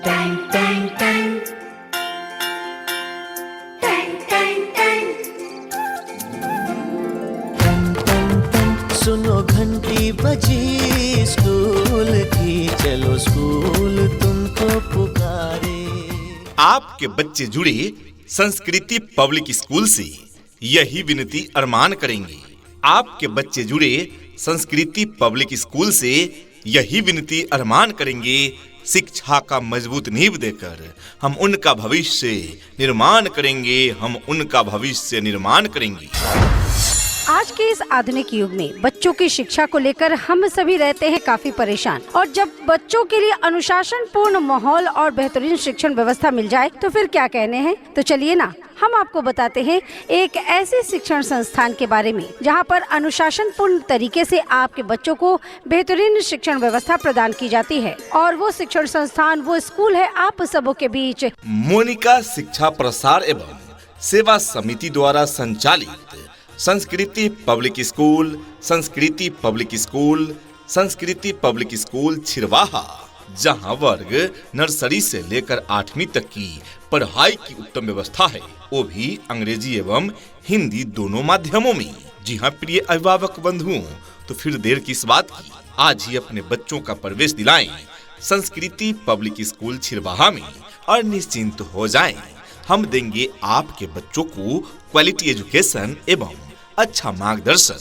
Tang Tang Tang Tang Tang Tang. सुनो घंटी बजी स्कूल की, चलो स्कूल तुमको पुकारे। आपके बच्चे जुड़े संस्कृति पब्लिक स्कूल से, यही विनती अरमान करेंगे। आपके बच्चे जुड़े संस्कृति पब्लिक स्कूल से, यही विनती अरमान करेंगे। शिक्षा का मजबूत नींव देकर हम उनका भविष्य निर्माण करेंगे, हम उनका भविष्य निर्माण करेंगे। आज के इस आधुनिक युग में बच्चों की शिक्षा को लेकर हम सभी रहते हैं काफी परेशान, और जब बच्चों के लिए अनुशासन पूर्ण माहौल और बेहतरीन शिक्षण व्यवस्था मिल जाए तो फिर क्या कहने हैं। तो चलिए ना, हम आपको बताते हैं एक ऐसे शिक्षण संस्थान के बारे में जहां पर अनुशासन पूर्ण तरीके से आपके बच्चों को बेहतरीन शिक्षण व्यवस्था प्रदान की जाती है। और वो शिक्षण संस्थान, वो स्कूल है आप सबों के बीच मोनिका शिक्षा प्रसार एवं सेवा समिति द्वारा संचालित संस्कृति पब्लिक स्कूल, संस्कृति पब्लिक स्कूल, संस्कृति पब्लिक स्कूल छिरवाहा, जहां वर्ग नर्सरी से लेकर 8वीं तक की पढ़ाई की उत्तम व्यवस्था है, वो भी अंग्रेजी एवं हिंदी दोनों माध्यमों में। जी हाँ प्रिय अभिभावक बंधुओं, तो फिर देर किस बात की, आज ही अपने बच्चों का प्रवेश दिलाएं संस्कृति पब्लिक स्कूल छिरवाहा में और निश्चिंत हो जाएं। हम देंगे आपके बच्चों को क्वालिटी एजुकेशन एवं अच्छा मार्गदर्शन।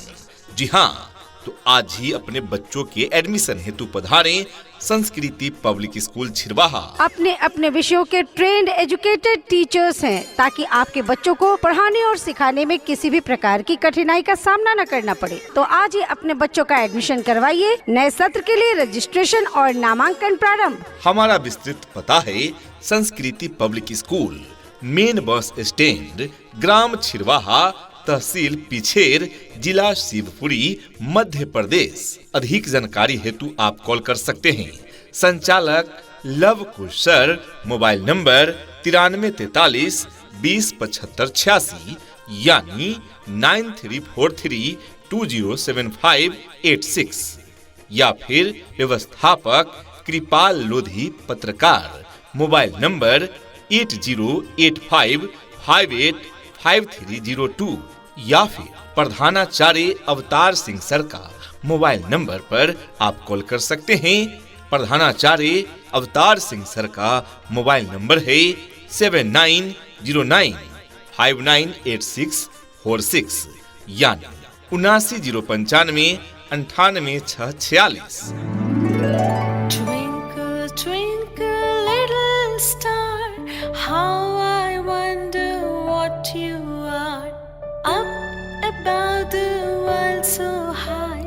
जी हाँ, तो आज ही अपने बच्चों के एडमिशन हेतु पधारें संस्कृति पब्लिक स्कूल छिरवाहा। अपने अपने विषयों के ट्रेंड एजुकेटेड टीचर्स हैं, ताकि आपके बच्चों को पढ़ाने और सिखाने में किसी भी प्रकार की कठिनाई का सामना न करना पड़े। तो आज ही अपने बच्चों का एडमिशन करवाइए। नए सत्र के लिए रजिस्ट्रेशन और नामांकन प्रारंभ। हमारा विस्तृत पता है Sanskriti public school, main bus stand, ग्राम छिरवाहा, तहसील पिछेर, जिला शिवपुरी, मध्य प्रदेश। अधिक जानकारी हेतु आप कॉल कर सकते हैं। संचालक लव कुश सर, मोबाइल नंबर 9343 20 75 86 यानी 9343207586, या फिर व्यवस्थापक कृपाल लोधी पत्रकार, मोबाइल नंबर 8085585302, या फिर प्रधानाचार्य अवतार सिंह सर का मोबाइल नंबर पर आप कॉल कर सकते हैं। प्रधानाचार्य अवतार सिंह सर का मोबाइल नंबर है 7909598646 यानी 790959 98646। Twinkle, twinkle, little star, how I wonder what you are. Up above the world so high,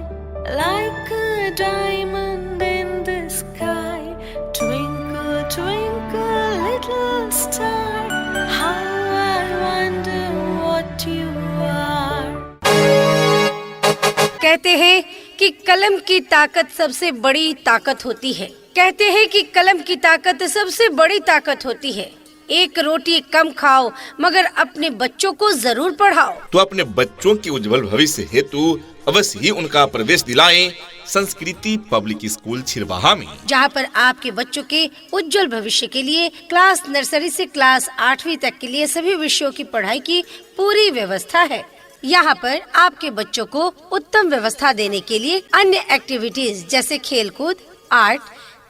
like a diamond in the sky. Twinkle, twinkle, little star, how I wonder what you are. कहते हैं कि कलम की ताकत सबसे बड़ी ताकत होती है। कहते हैं कि कलम की ताकत सबसे बड़ी ताकत होती है। एक रोटी कम खाओ, मगर अपने बच्चों को जरूर पढ़ाओ। तो अपने बच्चों के उज्जवल भविष्य हेतु अवश्य ही उनका प्रवेश दिलाएं संस्कृति पब्लिक स्कूल छिरवाहा में, जहां पर आपके बच्चों के उज्जवल भविष्य के लिए क्लास नर्सरी से क्लास 8वीं तक के लिए सभी विषयों की पढ़ाई की पूरी व्यवस्था है। यहाँ पर आपके बच्चों को उत्तम व्यवस्था देने के लिए अन्य एक्टिविटीज जैसे खेलकूद, आर्ट,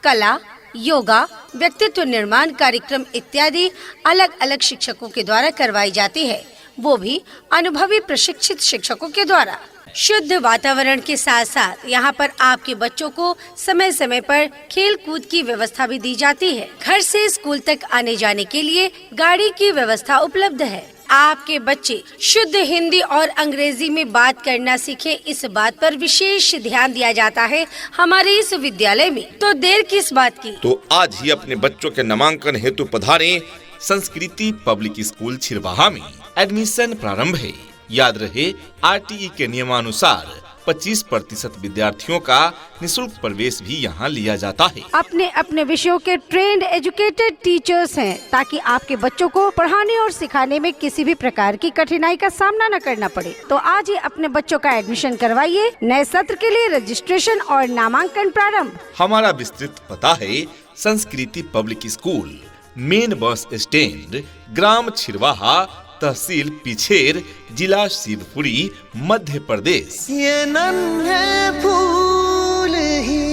कला, योगा, व्यक्तित्व निर्माण कार्यक्रम इत्यादि अलग अलग शिक्षकों के द्वारा करवाई जाती है, वो भी अनुभवी प्रशिक्षित शिक्षकों के द्वारा। शुद्ध वातावरण के साथ साथ यहाँ पर आपके बच्चों को समय समय पर खेल कूद की व्यवस्था भी दी जाती है। घर से स्कूल तक आने जाने के लिए गाड़ी की व्यवस्था उपलब्ध है। आपके बच्चे शुद्ध हिंदी और अंग्रेजी में बात करना सीखे, इस बात पर विशेष ध्यान दिया जाता है हमारे इस विद्यालय में। तो देर किस बात की, तो आज ही अपने बच्चों के नामांकन हेतु पधारें संस्कृति पब्लिक स्कूल छिरवाहा में। एडमिशन प्रारंभ है। याद रहे, आरटीई के नियमानुसार 25% विद्यार्थियों का निःशुल्क प्रवेश भी यहाँ लिया जाता है। अपने अपने विषयों के ट्रेंड एजुकेटेड टीचर्स हैं, ताकि आपके बच्चों को पढ़ाने और सिखाने में किसी भी प्रकार की कठिनाई का सामना न करना पड़े। तो आज ही अपने बच्चों का एडमिशन करवाइए। नए सत्र के लिए रजिस्ट्रेशन और नामांकन प्रारंभ। हमारा विस्तृत पता है Sanskriti public school, main bus stand, ग्राम छिरवाहा, तहसील पिछेर, जिला शिवपुरी, मध्य प्रदेश। ये नन्हे फूल ही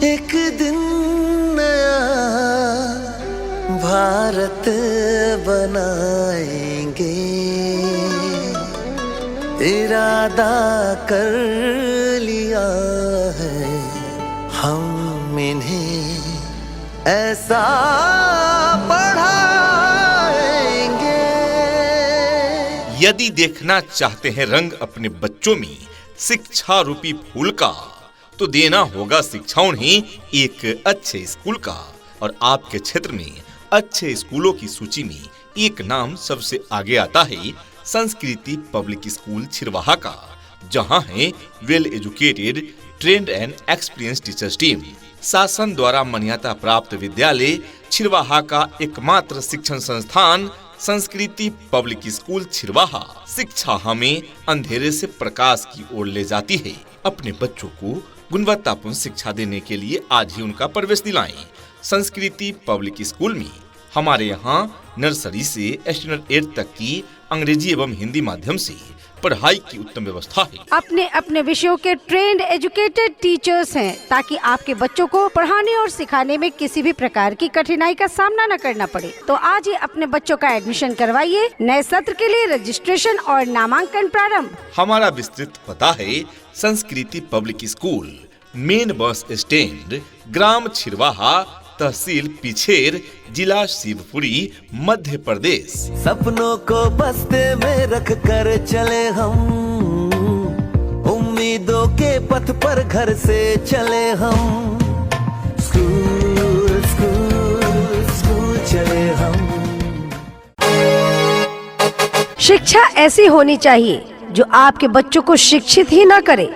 एक दिन नया भारत बनाएंगे, इरादा कर लिया है हम इन्हें ऐसा यदि देखना चाहते हैं रंग अपने बच्चों में शिक्षा रूपी फूल का, तो देना होगा शिक्षा उन्हें एक अच्छे स्कूल का। और आपके क्षेत्र में अच्छे स्कूलों की सूची में एक नाम सबसे आगे आता है संस्कृति पब्लिक स्कूल छिरवाहा का, जहां है well educated, trend and experience teachers team. शासन द्वारा मान्यता प्राप्त विद्यालय छिरवाहा का एकमात्र शिक्षण संस्थान संस्कृति पब्लिक स्कूल छिरवाहा। शिक्षा हमें अंधेरे से प्रकाश की ओर ले जाती है। अपने बच्चों को गुणवत्तापूर्ण शिक्षा देने के लिए आज ही उनका प्रवेश दिलाएं। संस्कृति पब्लिक स्कूल में हमारे यहाँ नर्सरी से स्टैंडर्ड 8 तक की अंग्रेजी एवं हिंदी माध्यम से पढ़ाई की उत्तम व्यवस्था है। अपने अपने विषयों के ट्रेंड एजुकेटेड टीचर्स हैं, ताकि आपके बच्चों को पढ़ाने और सिखाने में किसी भी प्रकार की कठिनाई का सामना न करना पड़े। तो आज ही अपने बच्चों का एडमिशन करवाइए। नए सत्र के लिए रजिस्ट्रेशन और नामांकन प्रारंभ। हमारा विस्तृत पता है Sanskriti public school, main bus stand, ग्राम छिरवाहा, तहसील पिछेर, जिला शिवपुरी, मध्य प्रदेश। सपनों को बस्ते में रख कर चले हम, उम्मीदों के पथ पर घर से चले हम, स्कूल स्कूल स्कूल चले हम। शिक्षा ऐसी होनी चाहिए जो आपके बच्चों को शिक्षित ही न करे,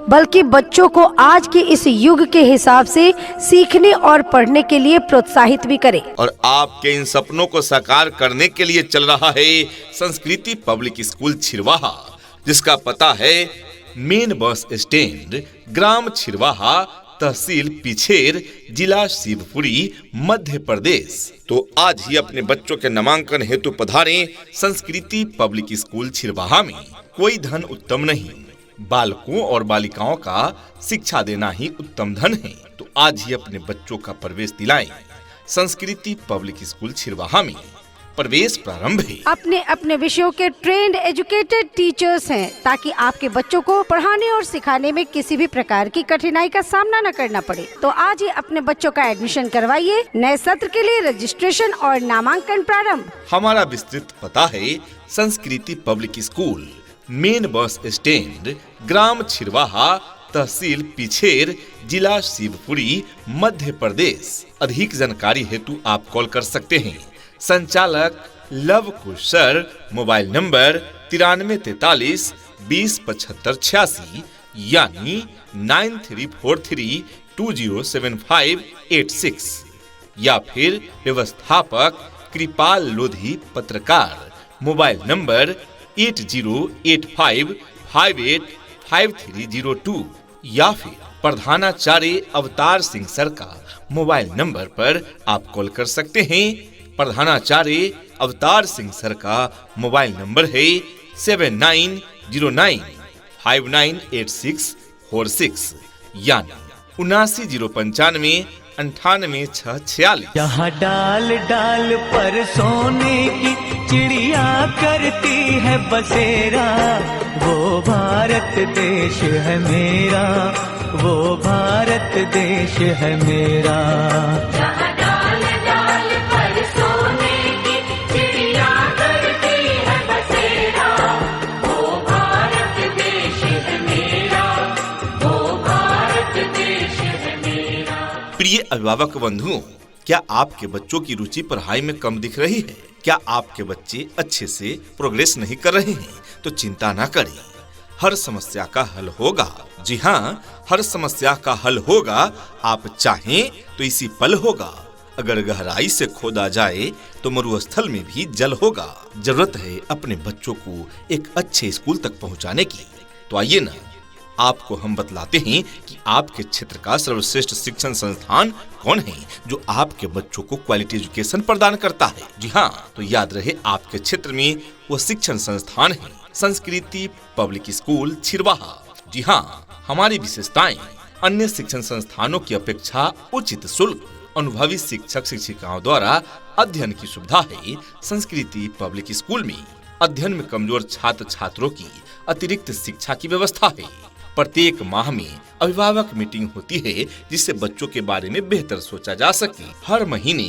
बल्कि बच्चों को आज के इस युग के हिसाब से सीखने और पढ़ने के लिए प्रोत्साहित भी करे। और आपके इन सपनों को साकार करने के लिए चल रहा है संस्कृति पब्लिक स्कूल छिरवाहा, जिसका पता है मेन बस स्टैंड, ग्राम छिरवाहा, तहसील पिछेर, जिला शिवपुरी, मध्य प्रदेश। तो आज ही अपने बच्चों के नामांकन हेतु पधारें संस्कृति पब्लिक स्कूल छिरवाहा में। कोई धन उत्तम नहीं, बालकों और बालिकाओं का शिक्षा देना ही उत्तम धन है। तो आज ही अपने बच्चों का प्रवेश दिलाएं। संस्कृति पब्लिक स्कूल छिरवाहा में प्रवेश प्रारंभ है। अपने अपने विषयों के ट्रेंड एजुकेटेड टीचर्स हैं, ताकि आपके बच्चों को पढ़ाने और सिखाने में किसी भी प्रकार की कठिनाई का सामना न करना पड़े। तो आज ही अपने बच्चों का एडमिशन करवाइए। नए सत्र के लिए रजिस्ट्रेशन और नामांकन प्रारंभ। हमारा विस्तृत पता है Sanskriti public school, main bus stand, ग्राम छिरवाहा, तहसील पिछेर, जिला शिवपुरी, मध्य प्रदेश। अधिक जानकारी हेतु आप कॉल कर सकते हैं। संचालक लव कुश सर, मोबाइल नंबर 9343 20 75 86 यानी 9343207586, या फिर व्यवस्थापक कृपाल लोधी पत्रकार, मोबाइल नंबर 8085585302, या फिर प्रधानाचार्य अवतार सिंह सर का मोबाइल नंबर पर आप कॉल कर सकते हैं। प्रधानाचार्य अवतार सिंह सर का मोबाइल नंबर है 7909598646 यानी 790995 98 यहाँ डाल डाल पर सोने की चिड़िया करती है बसेरा, वो भारत देश है मेरा, वो भारत देश है मेरा। यहाँ डाल डाल पर सोने की चिड़िया करती है बसेरा, वो भारत देश है मेरा, वो भारत देश है मेरा। प्रिय अभिभावक बंधुओं, क्या आपके बच्चों की रुचि पढ़ाई में कम दिख रही है? क्या आपके बच्चे अच्छे से प्रोग्रेस नहीं कर रहे हैं? तो चिंता ना करें, हर समस्या का हल होगा। जी हाँ, हर समस्या का हल होगा। आप चाहें तो इसी पल होगा। अगर गहराई से खोदा जाए तो मरुस्थल में भी जल होगा। जरूरत है अपने बच्चों को एक अच्छे स्कूल तक पहुंचाने की। तो आइए ना, आपको हम बतलाते हैं कि आपके क्षेत्र का सर्वश्रेष्ठ शिक्षण संस्थान कौन है जो आपके बच्चों को क्वालिटी एजुकेशन प्रदान करता है। जी हाँ, तो याद रहे आपके क्षेत्र में वो शिक्षण संस्थान है संस्कृति पब्लिक स्कूल छिरवाहा। जी हाँ, हमारी विशेषताएं अन्य शिक्षण संस्थानों की अपेक्षा उचित शुल्क, अनुभवी शिक्षक शिक्षिकाओं द्वारा अध्ययन की सुविधा है। संस्कृति पब्लिक स्कूल में अध्ययन में कमजोर छात्र छात्रों की अतिरिक्त शिक्षा की व्यवस्था है। प्रत्येक माह में अभिभावक मीटिंग होती है जिससे बच्चों के बारे में बेहतर सोचा जा सके। हर महीने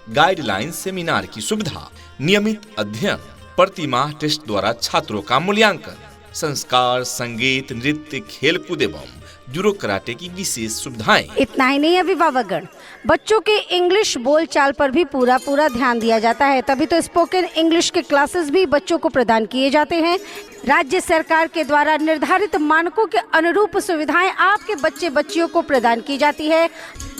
गाइडलाइन सेमिनार की सुविधा, नियमित अध्ययन, प्रति माह टेस्ट द्वारा छात्रों का मूल्यांकन, संस्कार, संगीत, नृत्य, खेल कूद एवं जूडो कराटे की विशेष सुविधाएं। इतना ही नहीं अभिभावकगण, बच्चों के इंग्लिश बोलचाल पर भी पूरा ध्यान दिया जाता है। तभी तो स्पोकन इंग्लिश के क्लासेस भी बच्चों को प्रदान किए जाते हैं। राज्य सरकार के द्वारा निर्धारित मानकों के अनुरूप सुविधाएं आपके बच्चे बच्चियों को प्रदान की जाती है।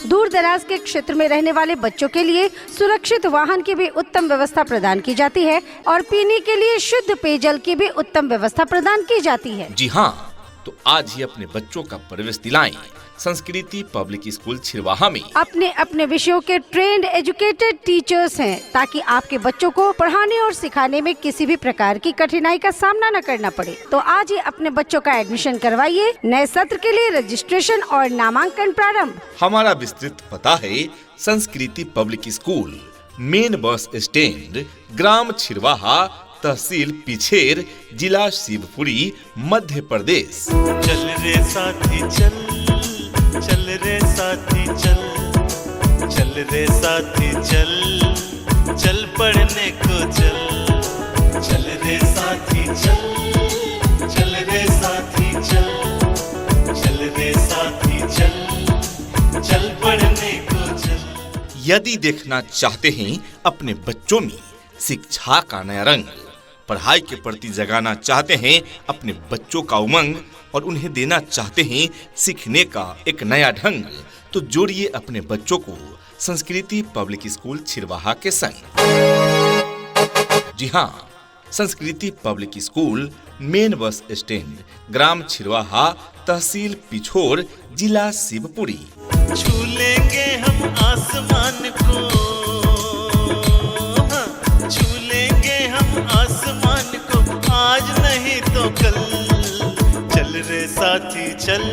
दूर दराज के क्षेत्र में रहने वाले बच्चों के लिए सुरक्षित वाहन की भी उत्तम व्यवस्था प्रदान की जाती है और पीने के लिए शुद्ध पेयजल की भी उत्तम व्यवस्था प्रदान की जाती है। जी हाँ, तो आज ही अपने बच्चों का प्रवेश दिलाएं संस्कृति पब्लिक स्कूल छिरवाहा में। अपने अपने विषयों के ट्रेंड एजुकेटेड टीचर्स हैं ताकि आपके बच्चों को पढ़ाने और सिखाने में किसी भी प्रकार की कठिनाई का सामना न करना पड़े। तो आज ही अपने बच्चों का एडमिशन करवाइए। नए सत्र के लिए रजिस्ट्रेशन और नामांकन प्रारंभ। हमारा विस्तृत पता है Sanskriti public school, main bus stand, ग्राम छिरवाहा, तहसील पिछेर, जिला शिवपुरी, मध्य प्रदेश। चल रे साथी चल, चल रे साथी चल, चल रे साथी चल, चल पढ़ने को चल, चल रे साथी चल, चल रे साथी चल, चल रे साथी चल, चल पढ़ने को चल। यदि देखना चाहते हैं अपने बच्चों में शिक्षा का नया रंग, पढ़ाई के प्रति जगाना चाहते हैं अपने बच्चों का उमंग और उन्हें देना चाहते हैं सीखने का एक नया ढंग, तो जोड़िए अपने बच्चों को संस्कृति पब्लिक स्कूल छिरवाहा के संग। जी हाँ, Sanskriti public school, main bus stand, ग्राम छिरवाहा, तहसील पिछोर, जिला शिवपुरी। छू लेंगे हम आसमान को, छू लेंगे हम आसमान को, आज नहीं तो कल। चल रे साथी चल,